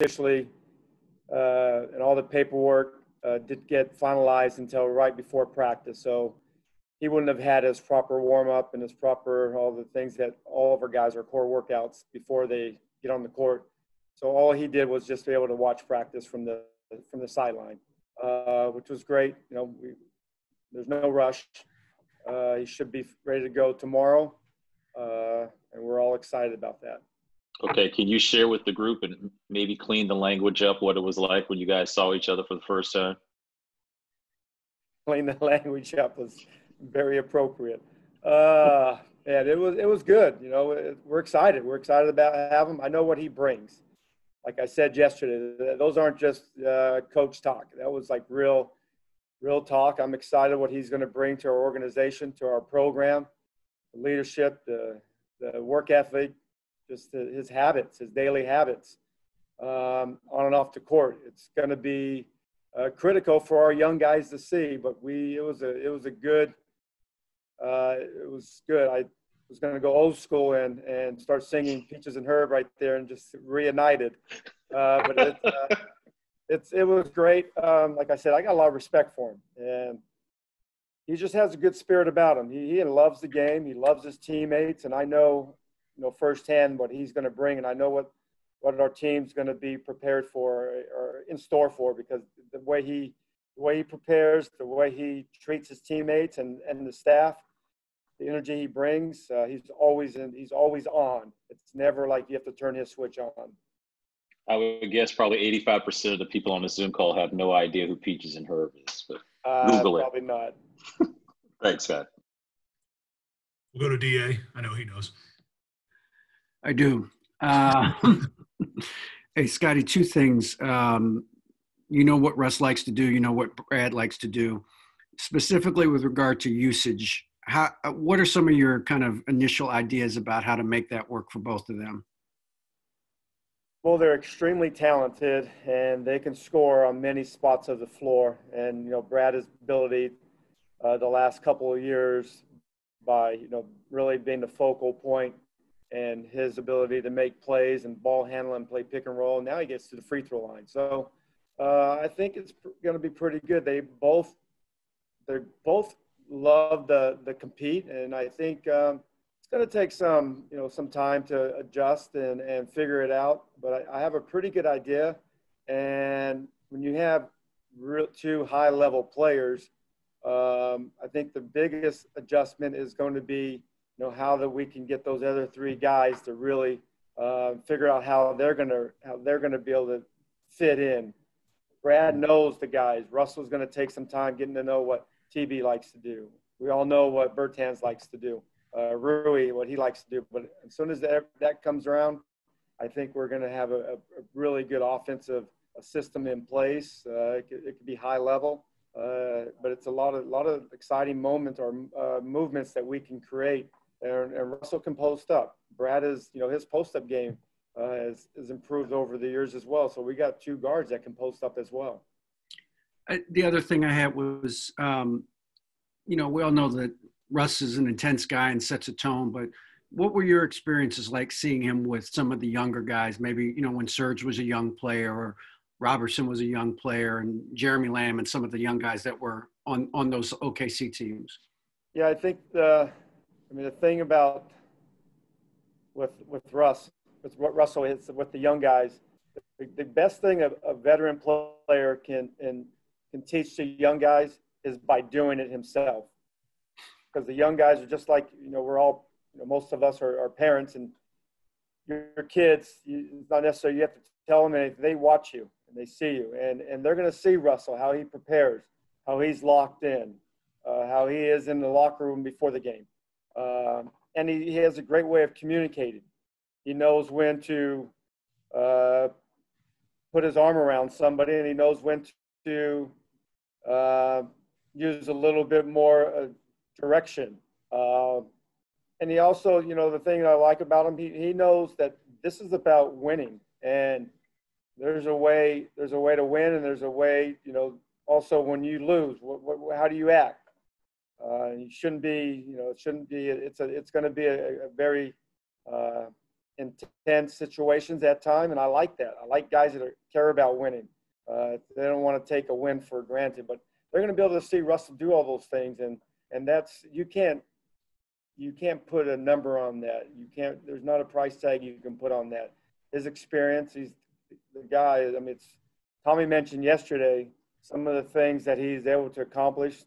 officially, and all the paperwork didn't get finalized until right before practice. So he wouldn't have had his proper warm up and his proper all the things that all of our guys are core workouts before they get on the court. So all he did was just be able to watch practice from the sideline, which was great. There's no rush. He should be ready to go tomorrow, and we're all excited about that. Okay, can you share with the group and maybe clean the language up what it was like when you guys saw each other for the first time? Clean the language up was very appropriate. And it was good. We're excited. We're excited about having him. I know what he brings. Like I said yesterday, those aren't just coach talk. That was like real talk. I'm excited what he's going to bring to our organization, to our program, the leadership, the work ethic, just his habits, his daily habits on and off the court. It's going to be critical for our young guys to see. But it was good. It was good. I was going to go old school and start singing Peaches and Herb right there and just reunited. But it was great. Like I said, I got a lot of respect for him, and he just has a good spirit about him. He loves the game. He loves his teammates, and I know firsthand what he's going to bring, and I know what our team's going to be prepared for or in store for, because the way he prepares, the way he treats his teammates and the staff, the energy he brings, he's always on. It's never like you have to turn his switch on. I would guess probably 85% of the people on the Zoom call have no idea who Peaches and Herb is, but Google it. Probably not. Thanks, Scott. We'll go to DA. I know he knows. I do. Hey, Scotty, two things. You know what Russ likes to do. You know what Brad likes to do. Specifically with regard to usage, what are some of your kind of initial ideas about how to make that work for both of them? Well, they're extremely talented, and they can score on many spots of the floor. And, Brad's ability the last couple of years by, really being the focal point, and his ability to make plays and ball handle and play pick and roll. Now he gets to the free throw line. So I think it's going to be pretty good. They both love the compete, and I think it's going to take some time to adjust and figure it out. But I have a pretty good idea. And when you have two high-level players, I think the biggest adjustment is going to be how that we can get those other three guys to really figure out how they're going to be able to fit in. Brad knows the guys. Russell's going to take some time getting to know what TB likes to do. We all know what Bertans likes to do. Rui, what he likes to do. But as soon as that comes around, I think we're going to have a really good offensive system in place. It could be high level, but it's a lot of exciting moments or movements that we can create. And Russell can post up. Brad is, his post-up game has improved over the years as well. So we got two guards that can post up as well. The other thing I had was, we all know that Russ is an intense guy and sets a tone, but what were your experiences like seeing him with some of the younger guys? Maybe, when Serge was a young player or Robertson was a young player and Jeremy Lamb and some of the young guys that were on those OKC teams? Yeah, I think the thing about with Russell is with the young guys, the best thing a veteran player can teach to young guys is by doing it himself. Because the young guys are just like, we're all, most of us are parents, and your kids, it's not necessarily you have to tell them anything. They watch you and they see you, and they're going to see Russell, how he prepares, how he's locked in, how he is in the locker room before the game. And he has a great way of communicating. He knows when to put his arm around somebody, and he knows when to use a little bit more direction. And he also, the thing I like about him, he knows that this is about winning, and there's a way to win, and there's a way, also when you lose, how do you act? You shouldn't be, it's going to be a very intense situations at time, and I like that. I like guys that care about winning. They don't want to take a win for granted, but they're going to be able to see Russell do all those things, and that's you can't put a number on that. You can't. There's not a price tag you can put on that. His experience, he's the guy. I mean, it's Tommy mentioned yesterday some of the things that he's able to accomplish.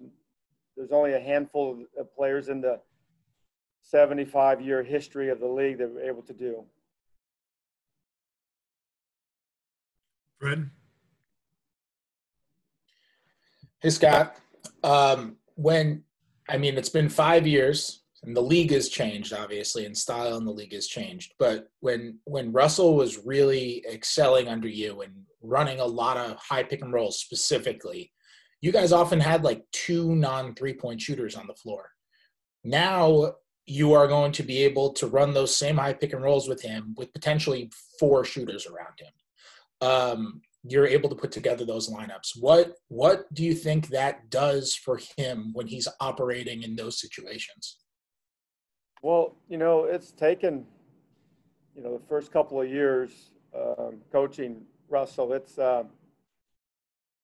There's only a handful of players in the 75-year history of the league that were able to do. Fred? Hey, Scott. It's been 5 years and the league has changed, obviously, and style in the league has changed. But when Russell was really excelling under you and running a lot of high pick and rolls specifically, you guys often had like 2 non-3-point shooters on the floor. Now you are going to be able to run those same high pick and rolls with him with potentially 4 shooters around him. You're able to put together those lineups. What do you think that does for him when he's operating in those situations? Well, it's taken, the first couple of years coaching Russell. It's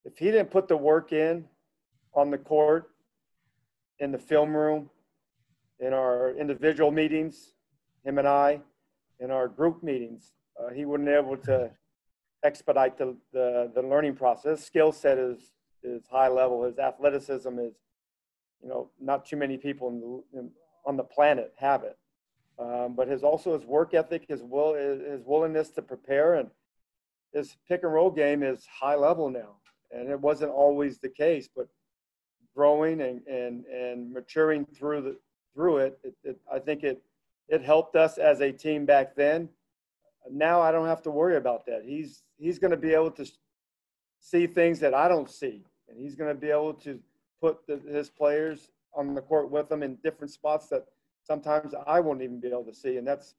if he didn't put the work in on the court, in the film room, in our individual meetings, him and I, in our group meetings, he wouldn't be able to expedite the learning process. His skill set is high level. His athleticism is, not too many people on the planet have it. But his work ethic, his willingness to prepare, and his pick and roll game is high level now. And it wasn't always the case, but growing and maturing through it, I think it helped us as a team back then. Now I don't have to worry about that. He's going to be able to see things that I don't see, and he's going to be able to put his players on the court with him in different spots that sometimes I won't even be able to see. And that's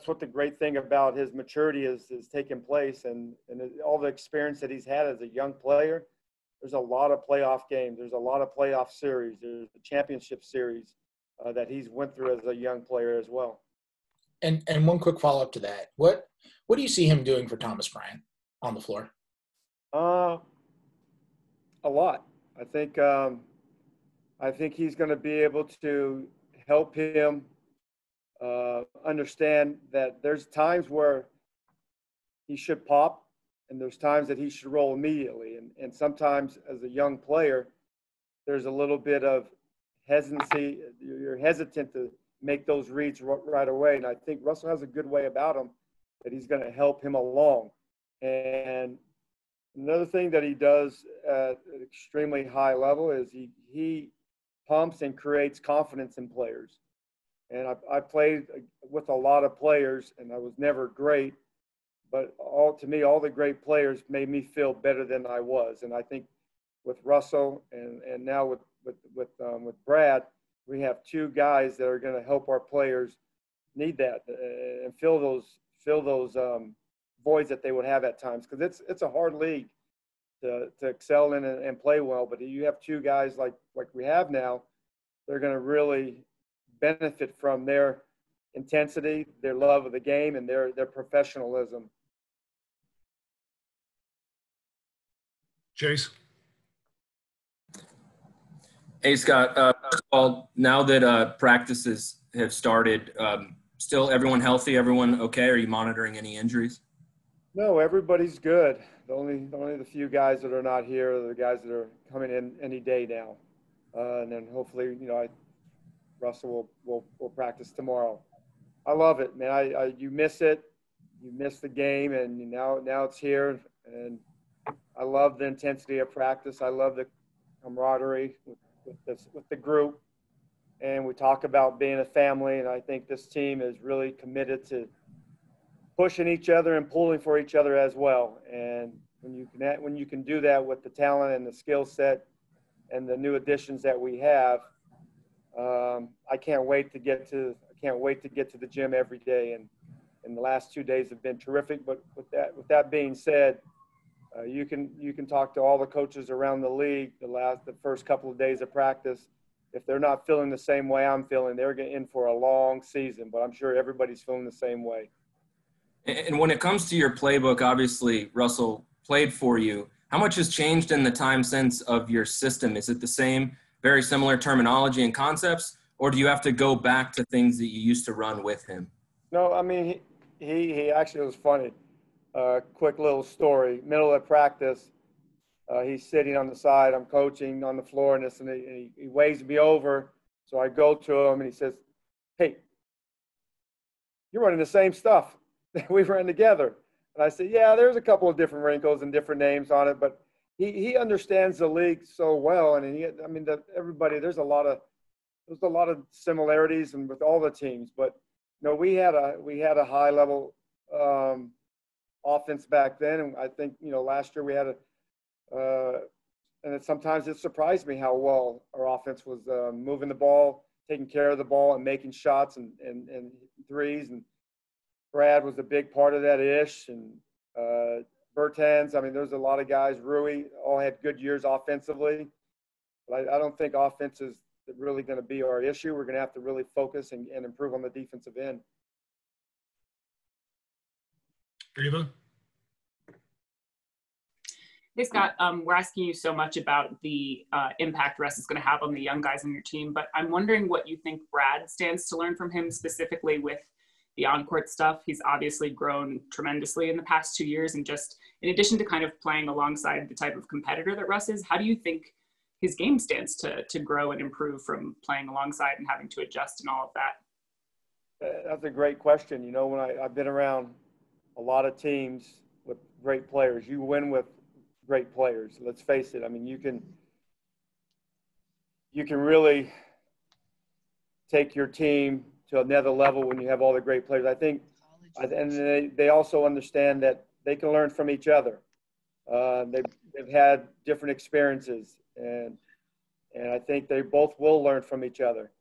what the great thing about his maturity is taking place, and all the experience that he's had as a young player. There's a lot of playoff games. There's a lot of playoff series. There's the championship series that he's went through as a young player as well. And one quick follow-up to that. What do you see him doing for Thomas Bryant on the floor? A lot. I think he's going to be able to help him understand that there's times where he should pop and there's times that he should roll immediately. And sometimes as a young player, there's a little bit of hesitancy. You're hesitant to make those reads right away. And I think Russell has a good way about him that he's going to help him along. And another thing that he does at an extremely high level is he pumps and creates confidence in players. And I played with a lot of players, and I was never great, but all the great players made me feel better than I was. And I think with Russell and now with Brad, we have 2 guys that are going to help our players need that and fill those voids that they would have at times, because it's a hard league to excel in and play well. But you have 2 guys like we have now, they're going to really benefit from their intensity, their love of the game, and their professionalism. Chase? Hey, Scott. First of all, now that practices have started, still everyone healthy? Everyone okay? Are you monitoring any injuries? No, everybody's good. Only the few guys that are not here are the guys that are coming in any day now. And then hopefully, Russell will practice tomorrow. I love it, man. You miss it. You miss the game, and now it's here. And I love the intensity of practice. I love the camaraderie with the group. And we talk about being a family, and I think this team is really committed to pushing each other and pulling for each other as well. And when you can do that with the talent and the skill set and the new additions that we have, I can't wait to get to the gym every day. And the last 2 days have been terrific. But with that being said, you can talk to all the coaches around the league the first couple of days of practice. If they're not feeling the same way I'm feeling, they're in for a long season. But I'm sure everybody's feeling the same way. And when it comes to your playbook, obviously Russell played for you. How much has changed in the time since of your system? Is it the same, very similar terminology and concepts, or do you have to go back to things that you used to run with him? No, I mean, he actually was funny. Quick little story. Middle of practice, he's sitting on the side. I'm coaching on the floor, and he waves me over. So I go to him, and he says, "Hey, you're running the same stuff that we ran together." And I said, "Yeah, there's a couple of different wrinkles and different names on it, but he understands the league so well, and everybody. There's a lot of similarities and with all the teams, but we had a high level offense back then, and I think last year we had sometimes it surprised me how well our offense was moving the ball, taking care of the ball, and making shots and threes. And Brad was a big part of that ish, and Bertans. I mean, there's a lot of guys. Rui all had good years offensively, but I don't think offense is really going to be our issue. We're going to have to really focus and improve on the defensive end. Ava? Hey, Scott, we're asking you so much about the impact Russ is going to have on the young guys on your team, but I'm wondering what you think Brad stands to learn from him specifically with the on-court stuff. He's obviously grown tremendously in the past 2 years, and just in addition to kind of playing alongside the type of competitor that Russ is, how do you think his game stands to grow and improve from playing alongside and having to adjust and all of that? That's a great question. When I've been around a lot of teams with great players, you win with great players. Let's face it. I mean, you can really take your team to another level when you have all the great players. I think, and they also understand that they can learn from each other. They've had different experiences, and I think they both will learn from each other.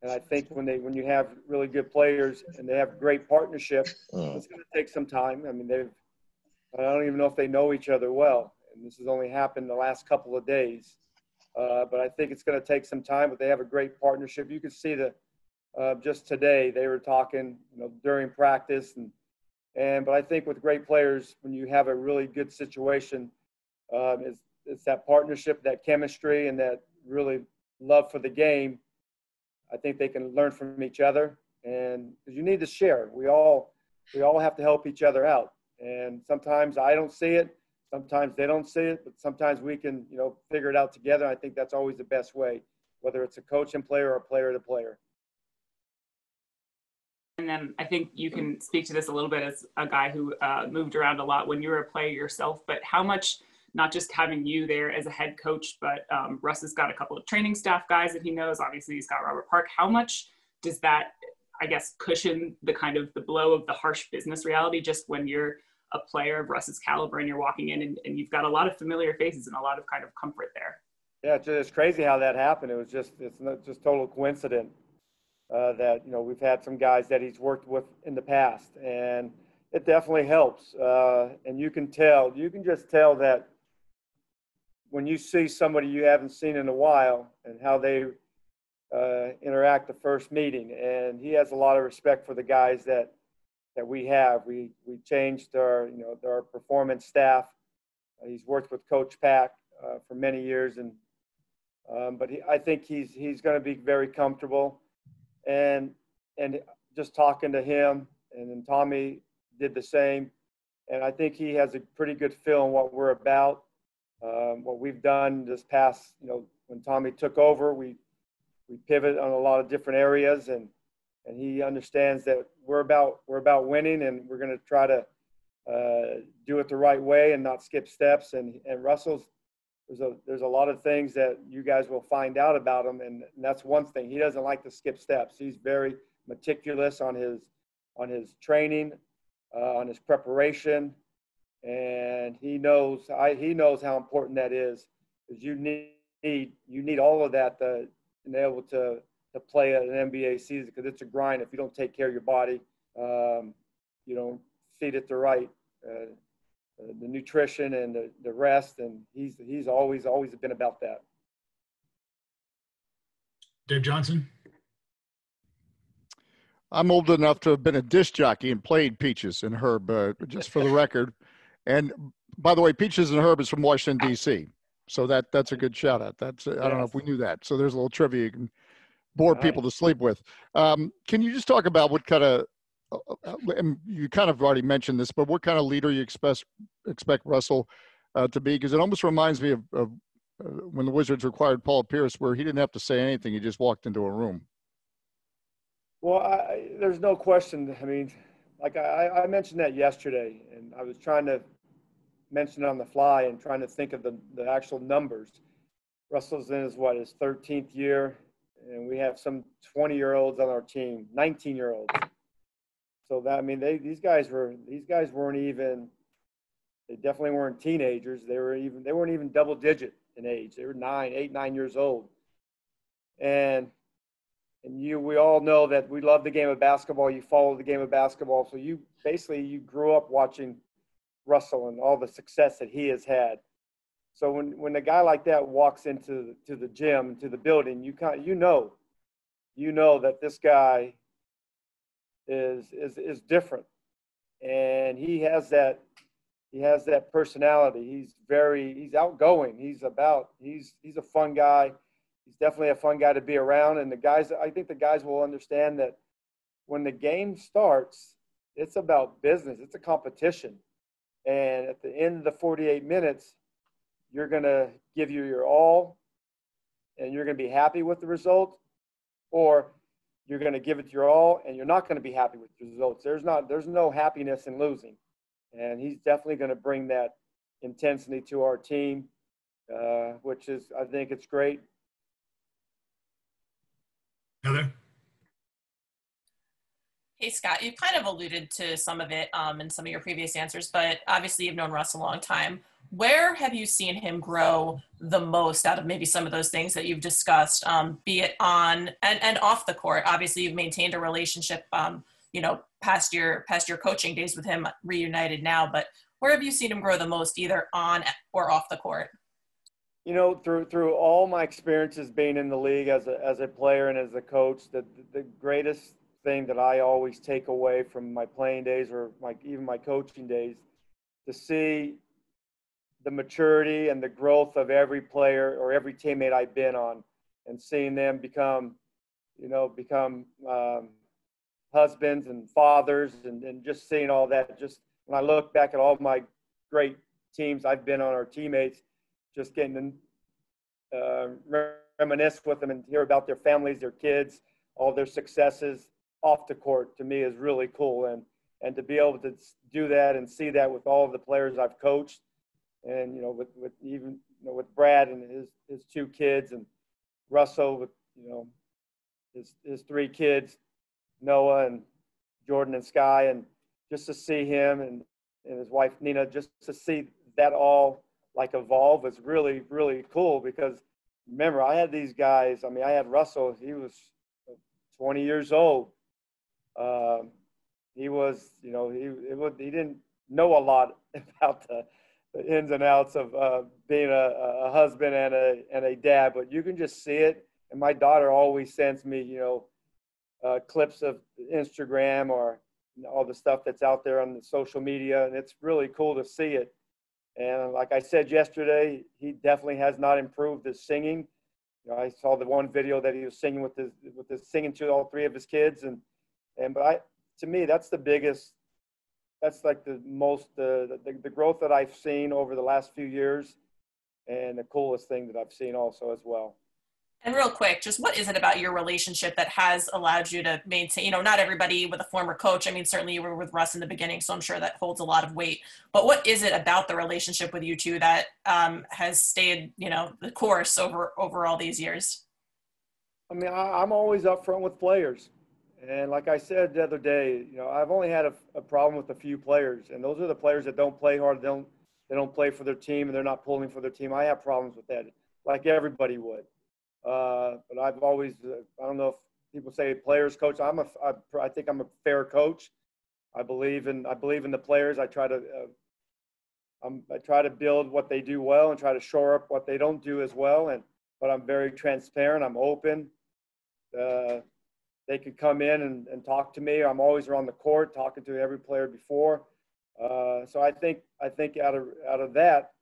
And I think when you have really good players and they have great partnership, it's going to take some time. I mean, I don't even know if they know each other well, and this has only happened the last couple of days. But I think it's going to take some time. But they have a great partnership. You can see just today they were talking, during practice, but I think with great players, when you have a really good situation, it's that partnership, that chemistry, and that really love for the game. I think they can learn from each other, and because you need to share. We all have to help each other out, and sometimes I don't see it, sometimes they don't see it, but sometimes we can figure it out together. I think that's always the best way, whether it's a coach and player or a player to player. And then I think you can speak to this a little bit as a guy who moved around a lot when you were a player yourself, but how much, not just having you there as a head coach, but Russ has got a couple of training staff guys that he knows. Obviously, he's got Robert Park. How much does that, I guess, cushion the kind of the blow of the harsh business reality just when you're a player of Russ's caliber and you're walking in and you've got a lot of familiar faces and a lot of kind of comfort there? Yeah, it's crazy how that happened. It's not just total coincidence that, we've had some guys that he's worked with in the past, and it definitely helps. And you can just tell that when you see somebody you haven't seen in a while and how they interact the first meeting. And he has a lot of respect for the guys that we have. We changed our performance staff. He's worked with Coach Pack for many years, and but I think he's going to be very comfortable. And just talking to him, and then Tommy did the same. And I think he has a pretty good feel on what we're about. What we've done this past, when Tommy took over, we pivot on a lot of different areas, and he understands that we're about winning, and we're going to try to do it the right way and not skip steps. And Russell's, there's a lot of things that you guys will find out about him, and that's one thing. He doesn't like to skip steps. He's very meticulous on his training, on his preparation. And he knows how important that is, because you need all of that to be able to play an NBA season, because it's a grind. If you don't take care of your body, you don't feed it the right the nutrition and the rest, and he's always been about that. Dave Johnson. I'm old enough to have been a disc jockey and played Peaches and Herb, just for the record. And by the way, Peaches and Herb is from Washington, D.C. So that's a good shout out. I don't know if we knew that. So there's a little trivia you can bore people to sleep with. Can you just talk about what kind of, and you kind of already mentioned this, but what kind of leader you expect Russell to be? Because it almost reminds me of when the Wizards acquired Paul Pierce, where he didn't have to say anything. He just walked into a room. Well, there's no question. I mean, like I mentioned that yesterday, and I was trying to mention it on the fly and trying to think of the actual numbers. Russell's in his 13th year, and we have some 20-year-olds on our team, 19-year-olds. So that, I mean, these guys weren't even, they definitely weren't teenagers. They weren't even double digit in age. They were 8, 9 years old. And we all know that we love the game of basketball. You follow the game of basketball. So you grew up watching Russell and all the success that he has had. So when a guy like that walks into the gym, into the building, you know that this guy is different, and he has that personality. He's outgoing. He's a fun guy. He's definitely a fun guy to be around. And I think the guys will understand that when the game starts, it's about business. It's a competition. And at the end of the 48 minutes, you're going to give your all, and you're going to be happy with the result, or you're going to give it your all and you're not going to be happy with the results. There's no happiness in losing. And he's definitely going to bring that intensity to our team, which is, I think it's great. Heather? Hey, Scott, you kind of alluded to some of it in some of your previous answers, but obviously you've known Russ a long time. Where have you seen him grow the most out of maybe some of those things that you've discussed, be it on and off the court? Obviously, you've maintained a relationship, past your coaching days with him, reunited now. But where have you seen him grow the most, either on or off the court? Through all my experiences being in the league as a player and as a coach, the greatest thing that I always take away from my playing days or even my coaching days, to see the maturity and the growth of every player or every teammate I've been on, and seeing them become husbands and fathers, and just seeing all that. Just when I look back at all my great teams I've been on, our teammates, just getting to reminisce with them and hear about their families, their kids, all their successes off the court, to me is really cool. And to be able to do that and see that with all of the players I've coached, and with Brad and his 2 kids, and Russell with his 3 kids, Noah and Jordan and Sky, and just to see him and his wife Nina, just to see that all evolve is really, really cool. Because remember, I had these guys. I mean, I had Russell. He was 20 years old. He was, he didn't know a lot about the ins and outs of being a husband and a dad, but you can just see it. And my daughter always sends me, clips of Instagram or all the stuff that's out there on the social media, and it's really cool to see it. And like I said yesterday, he definitely has not improved his singing. I saw the one video that he was singing with his singing to all 3 of his kids, but to me, that's the biggest. That's the most the growth that I've seen over the last few years, and the coolest thing that I've seen also as well. And real quick, just what is it about your relationship that has allowed you to maintain, not everybody with a former coach. I mean, certainly you were with Russ in the beginning, so I'm sure that holds a lot of weight. But what is it about the relationship with you two that has stayed, the course over all these years? I mean, I'm always upfront with players. And like I said the other day, I've only had a problem with a few players, and those are the players that don't play hard. They don't play for their team, and they're not pulling for their team. I have problems with that, like everybody would. But I've always, I don't know if people say players coach. I think I'm a fair coach. I believe in the players. I try to build what they do well and try to shore up what they don't do as well. But I'm very transparent. I'm open. they could come in and talk to me. I'm always around the court talking to every player before. So I think out of that,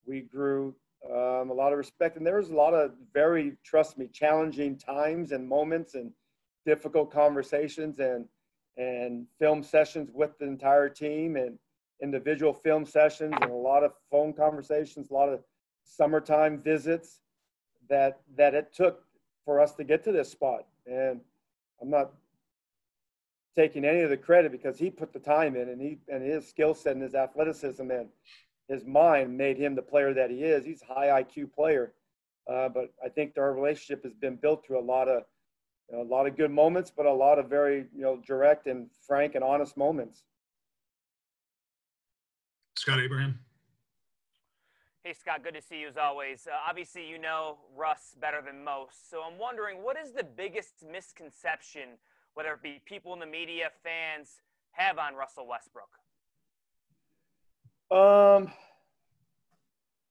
we grew a lot of respect. And there was a lot of very, trust me, challenging times and moments and difficult conversations and film sessions with the entire team and individual film sessions and a lot of phone conversations, a lot of summertime visits that it took for us to get to this spot. And I'm not taking any of the credit because he put the time in, and his skill set and his athleticism and his mind made him the player that he is. He's a high IQ player. But I think our relationship has been built through a lot of good moments, but a lot of very, direct and frank and honest moments. Scott Abraham. Hey, Scott, good to see you as always. Obviously, you know Russ better than most. So I'm wondering, what is the biggest misconception, whether it be people in the media, fans, have on Russell Westbrook?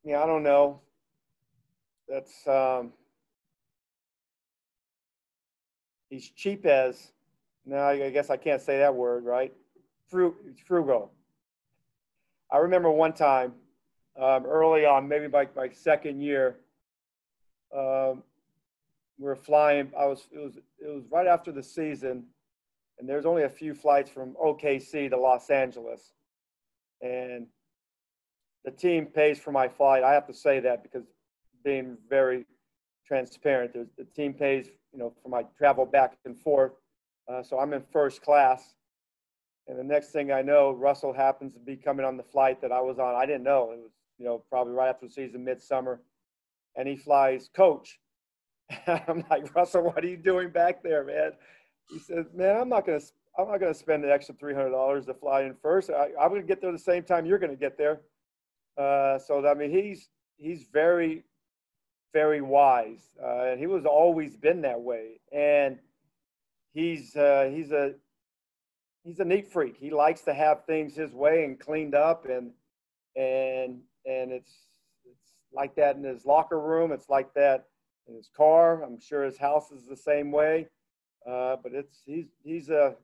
Yeah, I don't know. That's he's cheap as, no, I guess I can't say that word, right? Frugal. I remember one time, early on, maybe my second year, we were flying. It was right after the season, and there's only a few flights from OKC to Los Angeles, and the team pays for my flight. I have to say that because being very transparent, the team pays, for my travel back and forth. So I'm in first class. And the next thing I know, Russell happens to be coming on the flight that I was on. I didn't know. It was, probably right after the season, midsummer. And he flies coach. I'm like, Russell, what are you doing back there, man? He says, man, I'm not gonna spend the extra $300 to fly in first. I'm gonna get there the same time you're gonna get there. So I mean, he's very, very wise, and he was always been that way. And he's a neat freak. He likes to have things his way and cleaned up, and it's like that in his locker room. It's like that in his car. I'm sure his house is the same way. But he's a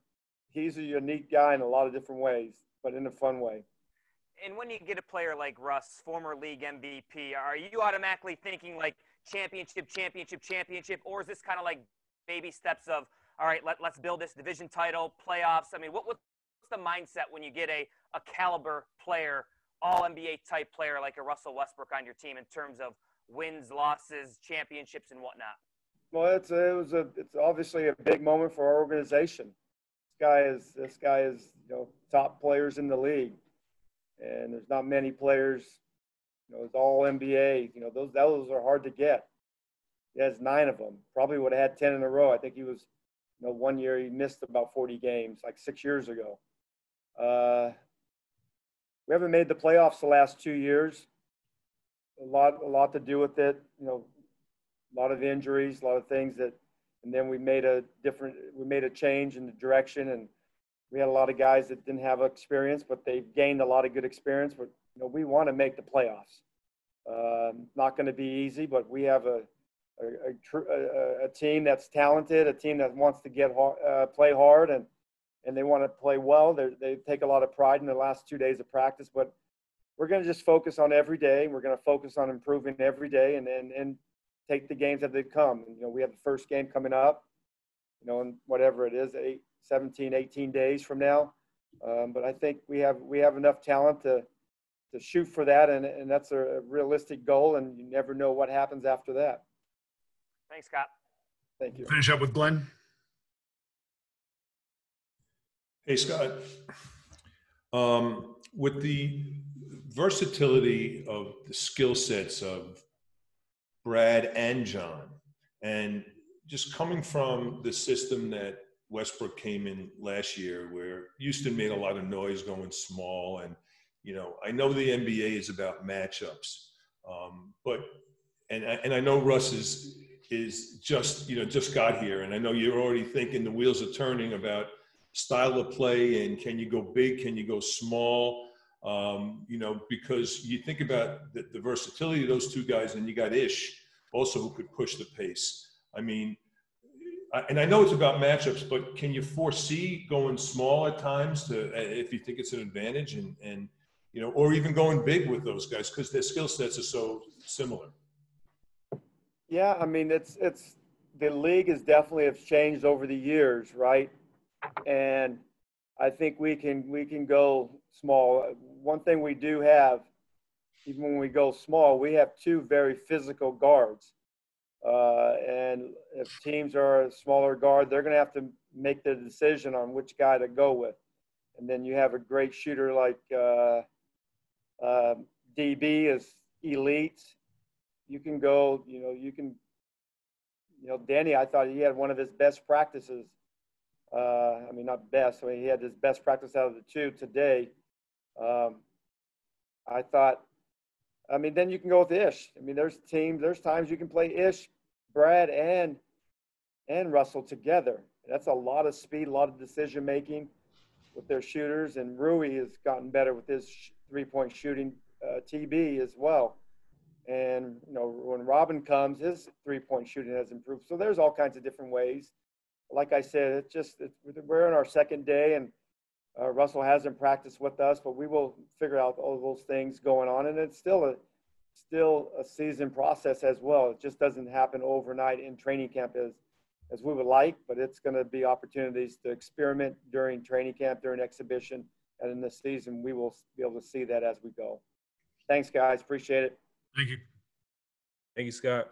unique guy in a lot of different ways, but in a fun way. And when you get a player like Russ, former league MVP, are you automatically thinking like championship, or is this kind of like baby steps of, all right, let's build this division title, playoffs? I mean, what's the mindset when you get a caliber player, all NBA type player like a Russell Westbrook on your team in terms of wins, losses, championships, and whatnot? Well, it's obviously a big moment for our organization. This guy is top players in the league, and there's not many players. It's all NBA. Those are hard to get. He has 9 of them. Probably would have had 10 in a row. I think he was. One year he missed about 40 games, like 6 years ago. We haven't made the playoffs the last 2 years. A lot to do with it. A lot of injuries, a lot of things and then we made a change in the direction, and we had a lot of guys that didn't have experience, but they've gained a lot of good experience. But we want to make the playoffs. Not going to be easy, but we have a team that's talented, a team that wants to play hard, and they want to play well. They take a lot of pride in the last 2 days of practice, but we're going to just focus on every day. We're going to focus on improving every day and take the games as they come. And, we have the first game coming up, in whatever it is, 17, 18 days from now. But I think we have enough talent to shoot for that, and that's a realistic goal, and you never know what happens after that. Thanks, Scott. Thank you. Finish up with Glenn. Hey, Scott. With the versatility of the skill sets of Brad and John, and just coming from the system that Westbrook came in last year, where Houston made a lot of noise going small, and I know the NBA is about matchups, but I know Russ is just got here, and I know you're already thinking the wheels are turning about style of play and can you go big, can you go small, because you think about the versatility of those two guys, and you got Ish also who could push the pace. I mean, and I know it's about matchups, but can you foresee going small at times to if you think it's an advantage, and you know, or even going big with those guys because their skill sets are so similar? Yeah, I mean, it's the league has definitely have changed over the years, right? And I think we can go small. One thing we do have, even when we go small, we have two very physical guards. And if teams are a smaller guard, they're going to have to make the decision on which guy to go with. And then you have a great shooter like DB is elite. You can go, Danny, I thought he had one of his best practices. I mean, not best. I mean, he had his best practice out of the two today. I thought, I mean, then you can go with Ish. I mean, there's times you can play Ish, Brad, and Russell together. That's a lot of speed, a lot of decision making with their shooters. And Rui has gotten better with his three-point shooting, TB as well. And, when Robin comes, his three-point shooting has improved. So there's all kinds of different ways. Like I said, we're in our second day, and Russell hasn't practiced with us, but we will figure out all those things going on. And it's still a season process as well. It just doesn't happen overnight in training camp as we would like, but it's going to be opportunities to experiment during training camp, during exhibition, and in the season, we will be able to see that as we go. Thanks, guys. Appreciate it. Thank you. Thank you, Scott.